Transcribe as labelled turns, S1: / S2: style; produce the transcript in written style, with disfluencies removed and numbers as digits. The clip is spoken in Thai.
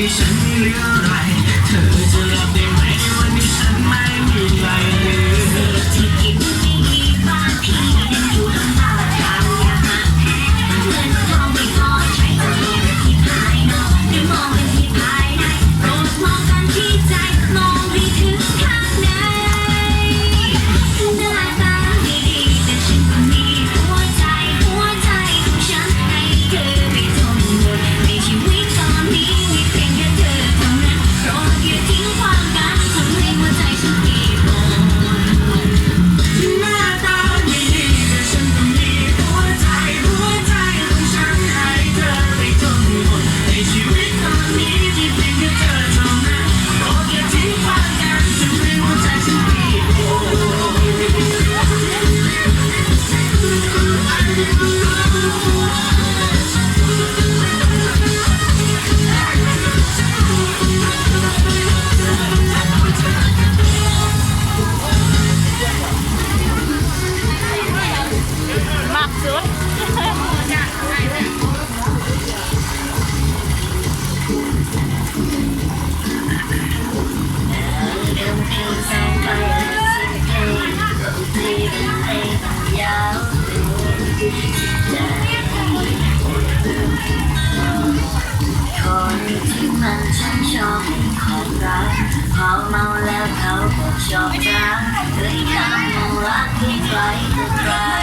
S1: ที่ฉันไม่เหลืออะไรเธอจะรับได้ไหมวันนี้ฉันไม่มีอะไรเหลือที่กินไม่ดีบ้านพี่ยังอยู่ลำบากทางอยากมาแพ้เงินทองไม่พอใช้จะมองกันที่ภายนอกหรือมองกันที่ภายในโปรดมองกันที่ใจมองให้ถึงข้างในหน้าตาไม่ดีแต่ฉันก็มีหัวใจของฉันให้เธอไปจนหมดในชีวิตตอนนี้มีเพียงแค่เธอเท่านั้นโปรดอย่าทิ้งความรักทำให้หัวใจฉันปีบอ่อนหน้าตาไม่ดีแต่ฉันก็มีหัวใจของฉันให้เธอไปจนหมดในชีวิตตอนนี้มีเพียงแค่เธอเท่านั้นโปรดอย่าทิ้งความรักทำให้หัวใจฉันปีบอ่
S2: มากสุด
S3: คนที่มันช่างชอบของรักพอเมาแล้วเขาก็ชอบรักเคยทำรักที่ใครก็ใคร